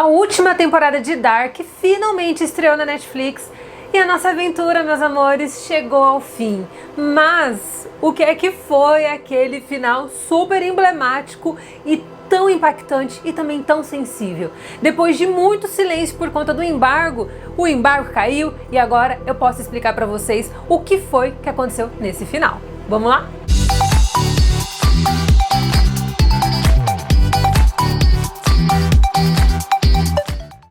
A última temporada de Dark finalmente estreou na Netflix e a nossa aventura, meus amores, chegou ao fim. Mas o que é que foi aquele final super emblemático e tão impactante e também tão sensível? Depois de muito silêncio por conta do embargo, o embargo caiu e agora eu posso explicar para vocês o que foi que aconteceu nesse final. Vamos lá?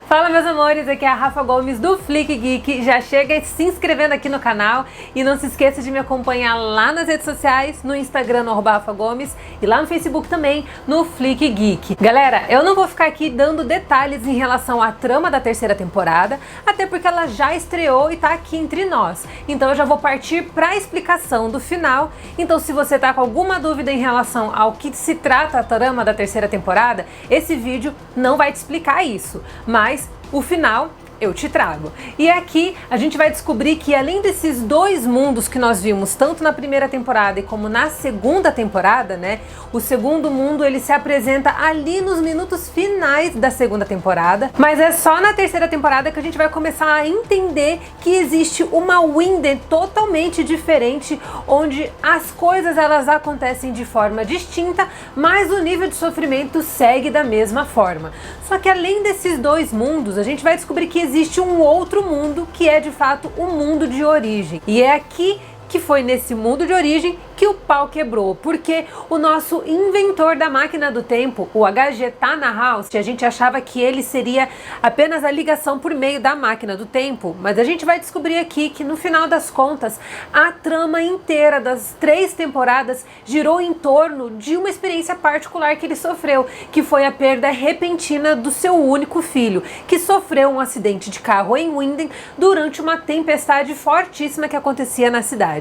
Fala, meus amores, aqui é a Rafa Gomes do Flick Geek. Já chega se inscrevendo aqui no canal e não se esqueça de me acompanhar lá nas redes sociais, no Instagram no @Rafa Gomes e lá no Facebook também, no Flick Geek. Galera, eu não vou ficar aqui dando detalhes em relação à trama da terceira temporada, até porque ela já estreou e tá aqui entre nós. Então eu já vou partir para a explicação do final. Então se você tá com alguma dúvida em relação ao que se trata a trama da terceira temporada, esse vídeo não vai te explicar isso, mas o final eu te trago. E aqui a gente vai descobrir que além desses dois mundos que nós vimos tanto na primeira temporada e como na segunda temporada, né? O segundo mundo ele se apresenta ali nos minutos finais da segunda temporada, mas é só na terceira temporada que a gente vai começar a entender que existe uma Winden totalmente diferente, onde as coisas elas acontecem de forma distinta, mas o nível de sofrimento segue da mesma forma. Só que além desses dois mundos, a gente vai descobrir que existe um outro mundo que é de fato o mundo de origem. E é aqui que foi nesse mundo de origem que o pau quebrou, porque o nosso inventor da máquina do tempo, o HG Tannhaus, que a gente achava que ele seria apenas a ligação por meio da máquina do tempo, mas a gente vai descobrir aqui que no final das contas, a trama inteira das 3 temporadas girou em torno de uma experiência particular que ele sofreu, que foi a perda repentina do seu único filho, que sofreu um acidente de carro em Winden durante uma tempestade fortíssima que acontecia na cidade.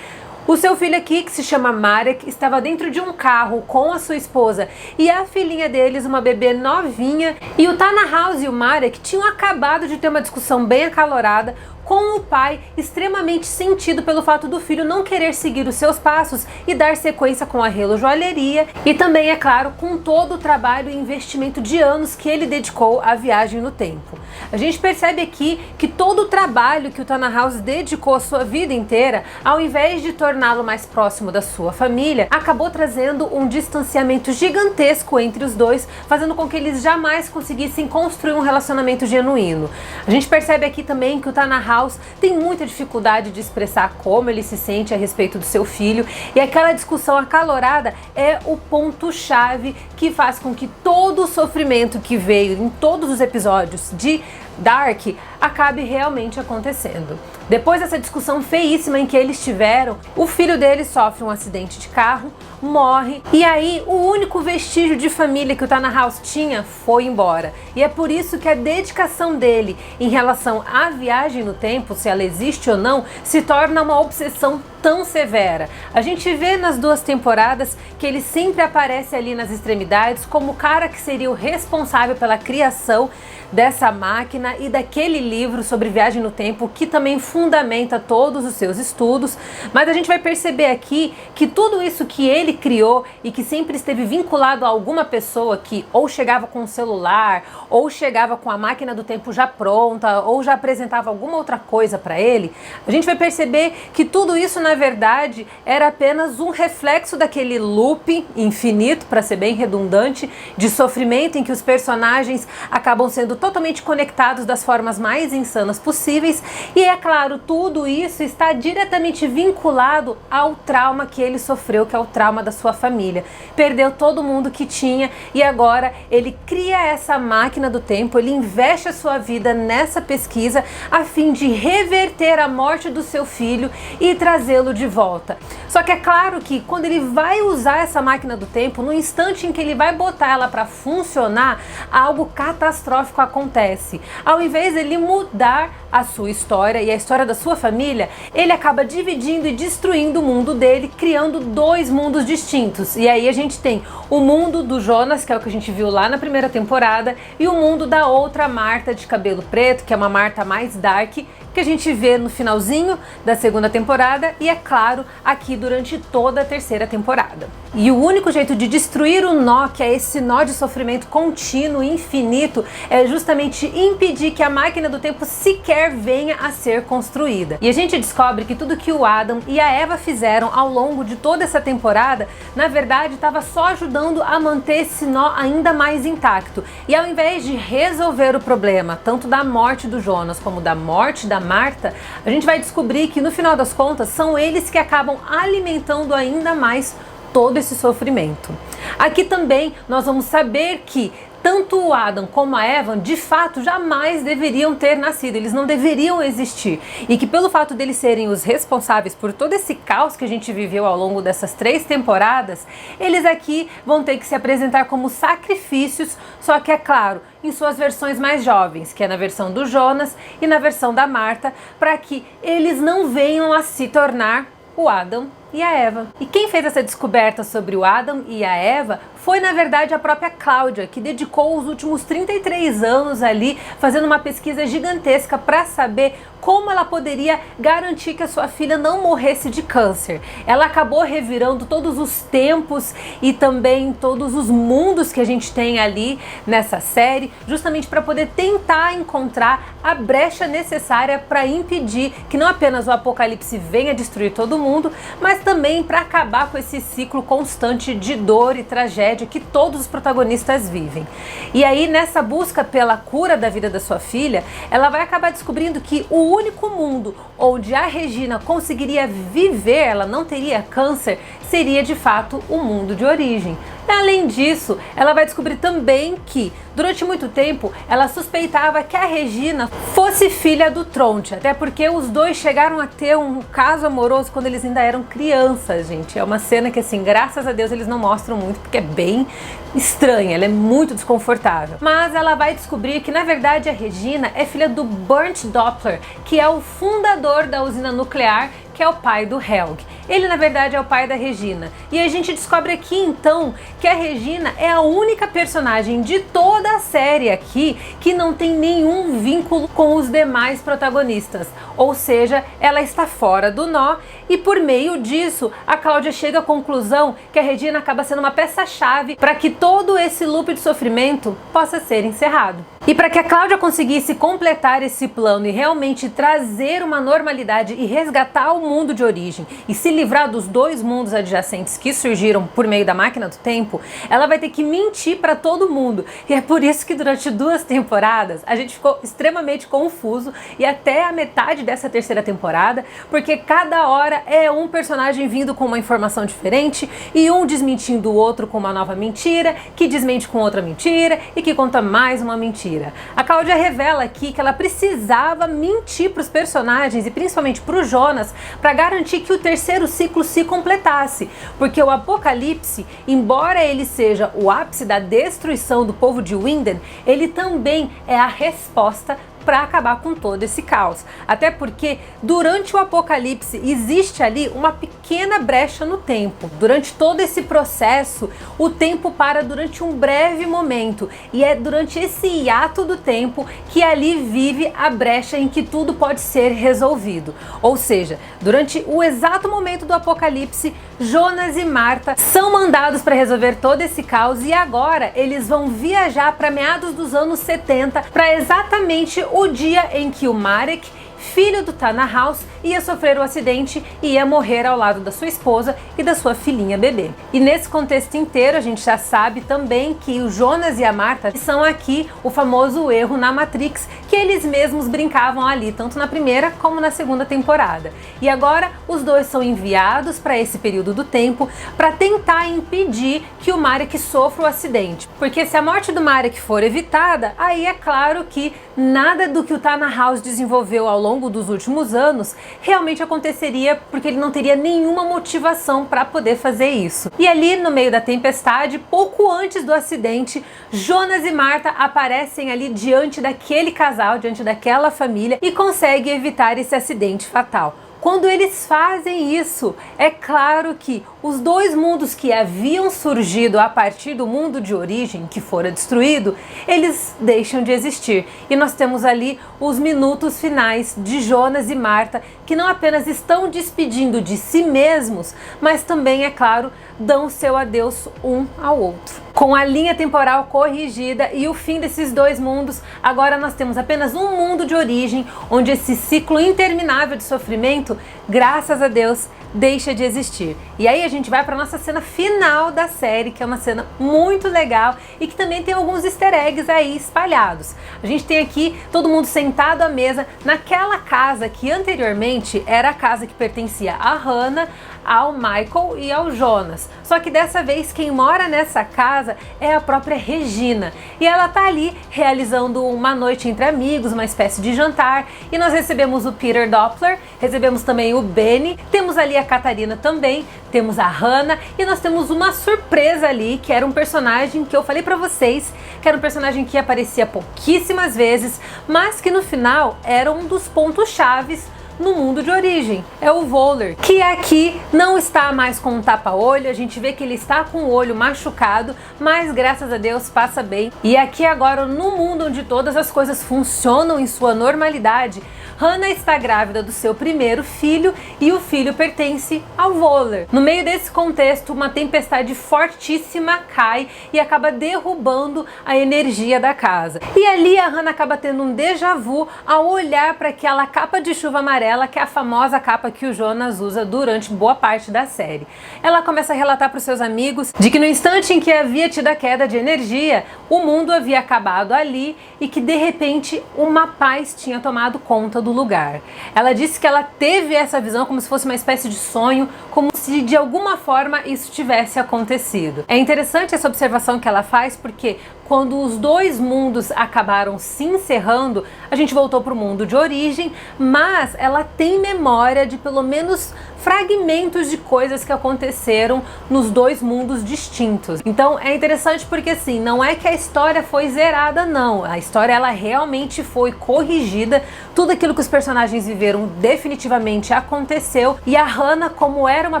O seu filho aqui, que se chama Marek, estava dentro de um carro com a sua esposa e a filhinha deles, uma bebê novinha, e o Tannhaus e o Marek tinham acabado de ter uma discussão bem acalorada com o pai, extremamente sentido pelo fato do filho não querer seguir os seus passos e dar sequência com a relojoalheria e também, é claro, com todo o trabalho e investimento de anos que ele dedicou à viagem no tempo. A gente percebe aqui que todo o trabalho que o Tannhaus dedicou a sua vida inteira, ao invés de torná-lo mais próximo da sua família, acabou trazendo um distanciamento gigantesco entre os dois, fazendo com que eles jamais conseguissem construir um relacionamento genuíno. A gente percebe aqui também que o Tannhaus tem muita dificuldade de expressar como ele se sente a respeito do seu filho, e aquela discussão acalorada é o ponto-chave que faz com que todo o sofrimento que veio em todos os episódios de Dark acabe realmente acontecendo. Depois dessa discussão feíssima em que eles tiveram, o filho dele sofre um acidente de carro, morre, e aí o único vestígio de família que o Tannhaus tinha foi embora. E é por isso que a dedicação dele em relação à viagem no tempo, se ela existe ou não, se torna uma obsessão tão severa. A gente vê nas 2 temporadas que ele sempre aparece ali nas extremidades como o cara que seria o responsável pela criação dessa máquina e daquele livro sobre viagem no tempo que também fundamenta todos os seus estudos, mas a gente vai perceber aqui que tudo isso que ele criou e que sempre esteve vinculado a alguma pessoa que ou chegava com um celular, ou chegava com a máquina do tempo já pronta, ou já apresentava alguma outra coisa para ele, a gente vai perceber que tudo isso na verdade era apenas um reflexo daquele loop infinito, para ser bem redundante, de sofrimento em que os personagens acabam sendo totalmente conectados das formas mais insanas possíveis, e é claro, tudo isso está diretamente vinculado ao trauma que ele sofreu, que é o trauma da sua família. Perdeu todo mundo que tinha e agora ele cria essa máquina do tempo, ele investe a sua vida nessa pesquisa a fim de reverter a morte do seu filho e trazê-lo de volta. Só que é claro que quando ele vai usar essa máquina do tempo, no instante em que ele vai botar ela para funcionar, algo catastrófico acontece. Ao invés dele mudar a sua história e a história da sua família, ele acaba dividindo e destruindo o mundo dele, criando 2 mundos distintos. E aí a gente tem o mundo do Jonas, que é o que a gente viu lá na primeira temporada, e o mundo da outra Marta de cabelo preto, que é uma Marta mais dark, que a gente vê no finalzinho da segunda temporada e, é claro, aqui durante toda a terceira temporada. E o único jeito de destruir o nó, que é esse nó de sofrimento contínuo e infinito, é justamente impedir que a máquina do tempo sequer venha a ser construída. E a gente descobre que tudo que o Adam e a Eva fizeram ao longo de toda essa temporada, na verdade, estava só ajudando a manter esse nó ainda mais intacto. E ao invés de resolver o problema, tanto da morte do Jonas como da morte da Marta, a gente vai descobrir que no final das contas são eles que acabam alimentando ainda mais todo esse sofrimento. Aqui também nós vamos saber que tanto o Adam como a Eva, de fato, jamais deveriam ter nascido, eles não deveriam existir. E que pelo fato deles serem os responsáveis por todo esse caos que a gente viveu ao longo dessas 3 temporadas, eles aqui vão ter que se apresentar como sacrifícios, só que é claro, em suas versões mais jovens, que é na versão do Jonas e na versão da Marta, para que eles não venham a se tornar o Adam e a Eva. E quem fez essa descoberta sobre o Adam e a Eva foi, na verdade, a própria Cláudia, que dedicou os últimos 33 anos ali fazendo uma pesquisa gigantesca para saber como ela poderia garantir que a sua filha não morresse de câncer. Ela acabou revirando todos os tempos e também todos os mundos que a gente tem ali nessa série, justamente para poder tentar encontrar a brecha necessária para impedir que não apenas o apocalipse venha destruir todo mundo, mas também para acabar com esse ciclo constante de dor e tragédia que todos os protagonistas vivem. E aí, nessa busca pela cura da vida da sua filha, ela vai acabar descobrindo que o único mundo onde a Regina conseguiria viver, ela não teria câncer, seria de fato o mundo de origem. Além disso, ela vai descobrir também que, durante muito tempo, ela suspeitava que a Regina fosse filha do Tronte, até porque os dois chegaram a ter um caso amoroso quando eles ainda eram crianças, gente. É uma cena que, assim, graças a Deus eles não mostram muito, porque é bem estranha, ela é muito desconfortável. Mas ela vai descobrir que, na verdade, a Regina é filha do Burnt Doppler, que é o fundador da usina nuclear, que é o pai do Helg. Ele, na verdade, é o pai da Regina. E a gente descobre aqui, então, que a Regina é a única personagem de toda a série aqui que não tem nenhum vínculo com os demais protagonistas. Ou seja, ela está fora do nó e, por meio disso, a Cláudia chega à conclusão que a Regina acaba sendo uma peça-chave para que todo esse loop de sofrimento possa ser encerrado. E para que a Cláudia conseguisse completar esse plano e realmente trazer uma normalidade e resgatar o mundo de origem e se livrar dos 2 mundos adjacentes que surgiram por meio da máquina do tempo, ela vai ter que mentir para todo mundo. E é por isso que durante 2 temporadas a gente ficou extremamente confuso e até a metade dessa 3ª temporada, porque cada hora é um personagem vindo com uma informação diferente e um desmentindo o outro com uma nova mentira, que desmente com outra mentira e que conta mais uma mentira. A Cláudia revela aqui que ela precisava mentir para os personagens e principalmente para o Jonas para garantir que o 3º ciclo se completasse, porque o apocalipse, embora ele seja o ápice da destruição do povo de Winden, ele também é a resposta para acabar com todo esse caos. Até porque durante o apocalipse existe ali uma pequena brecha no tempo. Durante todo esse processo, o tempo para durante um breve momento e é durante esse hiato do tempo que ali vive a brecha em que tudo pode ser resolvido. Ou seja, durante o exato momento do apocalipse, Jonas e Marta são mandados para resolver todo esse caos e agora eles vão viajar para meados dos anos 70 para exatamente o dia em que o Marek, filho do Tannhaus, ia sofrer o acidente e ia morrer ao lado da sua esposa e da sua filhinha bebê. E nesse contexto inteiro a gente já sabe também que o Jonas e a Marta são aqui o famoso erro na Matrix que eles mesmos brincavam ali, tanto na 1ª como na 2ª temporada. E agora os dois são enviados para esse período do tempo para tentar impedir que o Marek sofra o acidente. Porque se a morte do Marek for evitada, aí é claro que nada do que o Tannhaus desenvolveu ao longo dos últimos anos realmente aconteceria, porque ele não teria nenhuma motivação para poder fazer isso. E ali no meio da tempestade, pouco antes do acidente, Jonas e Marta aparecem ali diante daquele casal, diante daquela família e conseguem evitar esse acidente fatal. Quando eles fazem isso, é claro que os dois mundos que haviam surgido a partir do mundo de origem, que fora destruído, eles deixam de existir. E nós temos ali os minutos finais de Jonas e Marta, que não apenas estão despedindo de si mesmos, mas também, é claro, dão o seu adeus um ao outro. Com a linha temporal corrigida e o fim desses dois mundos, agora nós temos apenas um mundo de origem, onde esse ciclo interminável de sofrimento, graças a Deus, deixa de existir. E aí a gente vai para nossa cena final da série, que é uma cena muito legal e que também tem alguns easter eggs aí espalhados. A gente tem aqui todo mundo sentado à mesa naquela casa que anteriormente era a casa que pertencia a Hannah, ao Michael e ao Jonas. Só que dessa vez quem mora nessa casa é a própria Regina. E ela tá ali realizando uma noite entre amigos, uma espécie de jantar. E nós recebemos o Peter Doppler, recebemos também o Benny, temos ali a Catarina também, temos a Hannah e nós temos uma surpresa ali, que era um personagem que eu falei pra vocês, que era um personagem que aparecia pouquíssimas vezes, mas que no final era um dos pontos chaves no mundo de origem. É o Voller, que aqui não está mais com um tapa-olho, a gente vê que ele está com o olho machucado, mas graças a Deus passa bem. E aqui agora, no mundo onde todas as coisas funcionam em sua normalidade, Hannah está grávida do seu primeiro filho e o filho pertence ao Voller. No meio desse contexto, uma tempestade fortíssima cai e acaba derrubando a energia da casa. E ali a Hannah acaba tendo um déjà vu ao olhar para aquela capa de chuva amarela, que é a famosa capa que o Jonas usa durante boa parte da série. Ela começa a relatar para os seus amigos de que no instante em que havia tido a queda de energia, o mundo havia acabado ali e que de repente uma paz tinha tomado conta do lugar. Ela disse que ela teve essa visão como se fosse uma espécie de sonho, como se de alguma forma isso tivesse acontecido. É interessante essa observação que ela faz, porque quando os dois mundos acabaram se encerrando, a gente voltou para o mundo de origem, mas ela tem memória de pelo menos fragmentos de coisas que aconteceram nos dois mundos distintos. Então é interessante porque assim, não é que a história foi zerada, não. A história ela realmente foi corrigida, tudo aquilo que os personagens viveram definitivamente aconteceu, e a Hannah, como era uma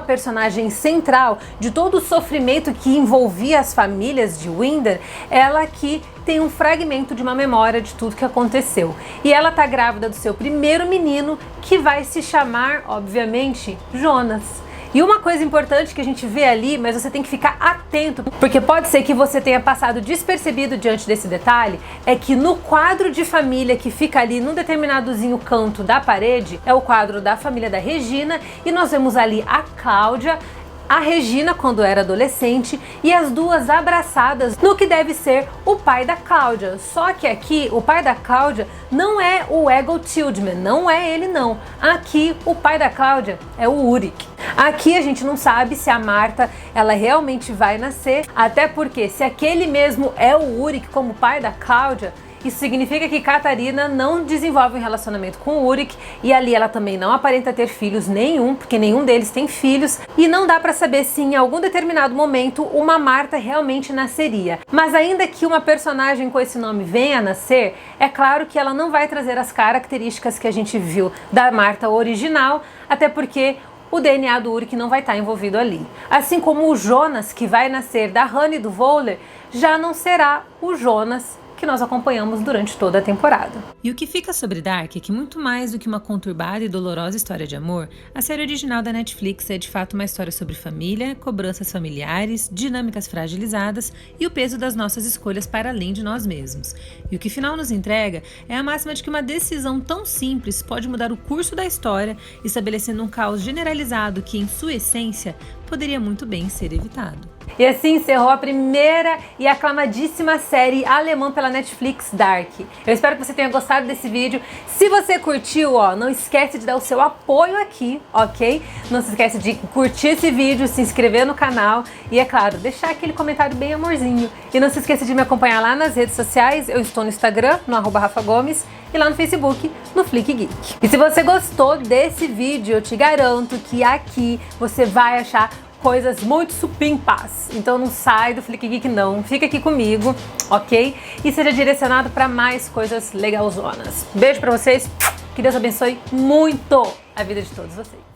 personagem central de todo o sofrimento que envolvia as famílias de Winder, ela aqui tem um fragmento de uma memória de tudo que aconteceu. E ela tá grávida do seu primeiro menino, que vai se chamar, obviamente, Jonas. E uma coisa importante que a gente vê ali, mas você tem que ficar atento, porque pode ser que você tenha passado despercebido diante desse detalhe, é que no quadro de família que fica ali num determinadozinho canto da parede, é o quadro da família da Regina, e nós vemos ali a Cláudia, a Regina quando era adolescente e as duas abraçadas no que deve ser o pai da Cláudia. Só que aqui o pai da Cláudia não é o Egil Tillman, não é ele não. Aqui o pai da Cláudia é o Ulrich. Aqui a gente não sabe se a Marta ela realmente vai nascer, até porque se aquele mesmo é o Ulrich como pai da Cláudia, isso significa que Catarina não desenvolve um relacionamento com o Ulrich e ali ela também não aparenta ter filhos nenhum, porque nenhum deles tem filhos, e não dá para saber se em algum determinado momento uma Marta realmente nasceria. Mas ainda que uma personagem com esse nome venha a nascer, é claro que ela não vai trazer as características que a gente viu da Marta original, até porque o DNA do Ulrich não vai estar envolvido ali. Assim como o Jonas, que vai nascer da Hannah e do Voller, já não será o Jonas que nós acompanhamos durante toda a temporada. E o que fica sobre Dark é que, muito mais do que uma conturbada e dolorosa história de amor, a série original da Netflix é de fato uma história sobre família, cobranças familiares, dinâmicas fragilizadas e o peso das nossas escolhas para além de nós mesmos. E o que o final nos entrega é a máxima de que uma decisão tão simples pode mudar o curso da história, estabelecendo um caos generalizado que, em sua essência, poderia muito bem ser evitado. E assim encerrou a primeira e aclamadíssima série alemã pela Netflix, Dark. Eu espero que você tenha gostado desse vídeo. Se você curtiu, não esquece de dar o seu apoio aqui, ok? Não se esquece de curtir esse vídeo, se inscrever no canal e, é claro, deixar aquele comentário bem amorzinho. E não se esqueça de me acompanhar lá nas redes sociais. Eu estou no Instagram, no @RafaGomes, e lá no Facebook, no Flick Geek. E se você gostou desse vídeo, eu te garanto que aqui você vai achar coisas muito supimpas. Então não sai do Flick Geek não, fica aqui comigo, ok? E seja direcionado para mais coisas legalzonas. Beijo pra vocês, que Deus abençoe muito a vida de todos vocês.